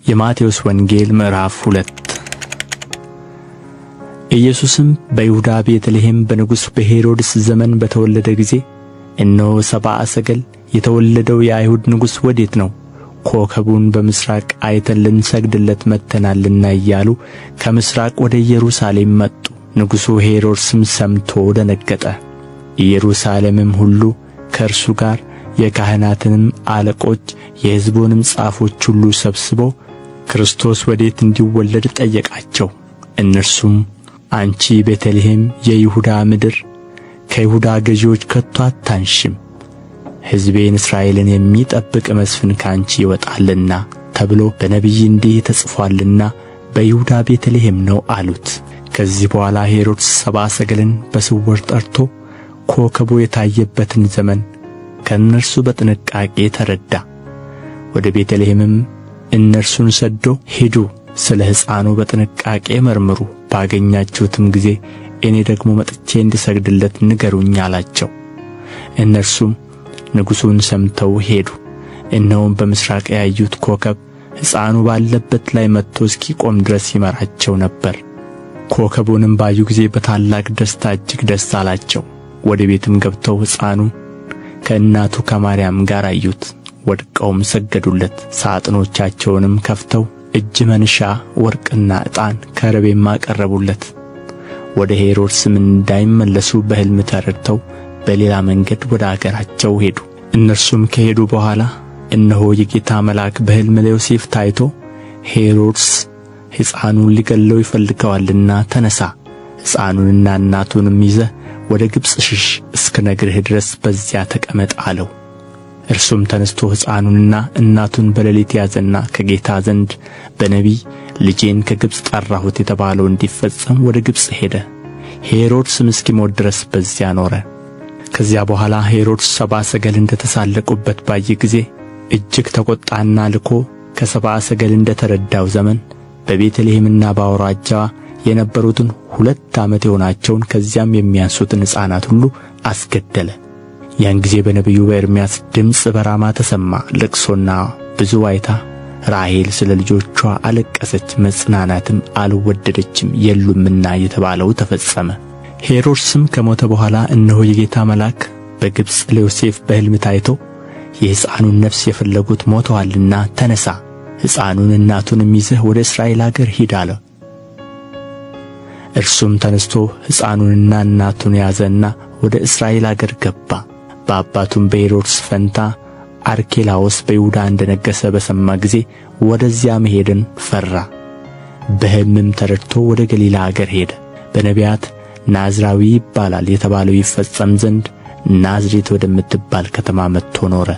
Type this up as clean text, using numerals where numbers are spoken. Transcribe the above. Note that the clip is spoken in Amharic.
የማቴዎስ ወንጌል ምዕራፍ 2። ኢየሱስም በይሁዳ ቤተልሔም በንጉሥ በሄሮድስ ዘመን በተወለደ ጊዜ እነሆ ሰብአ ሰገል የተወለደው የአይሁድ ንጉሥ ወዴት ነው? ኮከቡን በምሥራቅ አይተን ልንሰግድለት መጥተናልና እያሉ ከምሥራቅ ወደ ኢየሩሳሌም መጡ። ንጉሡ ሄሮድስም ሰምቶ ደነገጠ። ኢየሩሳሌምም ሁሉ ከእርሱ ጋር የካህናትንም አለቆች የሕዝቡንም ጻፎች ሁሉ ሰብስቦ ክርስቶስ ወዴት እንዲወለድ ጠየቃቸው። እነርሱም አንቺ ቤተልሔም የይሁዳ ምድር ከይሁዳ ገዢዎች ከቶ አታንሽም፣ ሕዝቤን እስራኤልን የሚጠብቅ መስፍን ከአንቺ ይወጣልና ተብሎ በነቢይ እንዲህ ተጽፎአልና በይሁዳ ቤተልሔም ነው አሉት። ከዚህ በኋላ ሄሮድስ ሰብአ ሰገልን በስውር ጠርቶ ኮከቡ የታየበትን ዘመን ከእነርሱ በጥንቃቄ ተረዳ። ወደ ቤተልሔምም እነርሱን ሰድዶ ሂዱ፣ ስለ ሕፃኑ በጥንቃቄ መርምሩ፣ ባገኛችሁትም ጊዜ እኔ ደግሞ መጥቼ እንድሰግድለት ንገሩኝ አላቸው። እነርሱም ንጉሡን ሰምተው ሄዱ። እነሆም በምሥራቅ ያዩት ኮከብ ሕፃኑ ባለበት ላይ መጥቶ እስኪቆም ድረስ ይመራቸው ነበር። ኮከቡንም ባዩ ጊዜ በታላቅ ደስታ እጅግ ደስ አላቸው። ወደ ቤትም ገብተው ሕፃኑን ከእናቱ ከማርያም ጋር አዩት፣ ወድቀውም ሰገዱለት። ሳጥኖቻቸውንም ከፍተው እጅ መንሻ ወርቅና ዕጣን ከርቤም አቀረቡለት። ወደ ሄሮድስም እንዳይመለሱ በሕልም ተረድተው በሌላ መንገድ ወደ አገራቸው ሄዱ። እነርሱም ከሄዱ በኋላ እነሆ የጌታ መልአክ በሕልም ለዮሴፍ ታይቶ ሄሮድስ ሕፃኑን ሊገድለው ይፈልገዋልና ተነሣ፣ ሕፃኑንና እናቱንም ይዘህ ወደ ግብፅ ሽሽ፣ እስክነግርህ ድረስ በዚያ ተቀመጥ አለው። እርሱም ተነሥቶ ሕፃኑንና እናቱን በሌሊት ያዘና ከጌታ ዘንድ በነቢይ ልጄን ከግብፅ ጠራሁት የተባለው እንዲፈጸም ወደ ግብፅ ሄደ። ሄሮድስም እስኪሞት ድረስ በዚያ ኖረ። ከዚያ በኋላ ሄሮድስ ሰብአ ሰገል እንደ ተሳለቁበት ባየ ጊዜ እጅግ ተቈጣና ልኮ ከሰብአ ሰገል እንደ ተረዳው ዘመን በቤተልሔምና በአውራጃዋ የነበሩትን 2 ዓመት የሆናቸውን ከዚያም የሚያንሱትን ሕፃናት ሁሉ አስገደለ። ያን ጊዜ በነቢዩ በኤርምያስ ድምፅ በራማ ተሰማ፣ ልቅሶና ብዙ ዋይታ። ራሔል ስለ ልጆቿ አለቀሰች፣ መጽናናትም አልወደደችም የሉምና የተባለው ተፈጸመ። ሄሮድስም ከሞተ በኋላ እነሆ የጌታ መልአክ በግብፅ ለዮሴፍ በሕልም ታይቶ የሕፃኑን ነፍስ የፈለጉት ሞተዋልና ተነሣ፣ ሕፃኑን እናቱንም ይዘህ ወደ እስራኤል አገር ሂድ አለ። እርሱም ተነሥቶ ሕፃኑንና እናቱን ያዘና ወደ እስራኤል አገር ገባ። በአባቱም በሄሮድስ ፈንታ አርኬላዎስ በይሁዳ እንደ ነገሠ በሰማ ጊዜ ወደዚያ መሄድን ፈራ። በሕልምም ተረድቶ ወደ ገሊላ አገር ሄደ። በነቢያት ናዝራዊ ይባላል የተባለው ይፈጸም ዘንድ ናዝሬት ወደምትባል ከተማ መጥቶ ኖረ።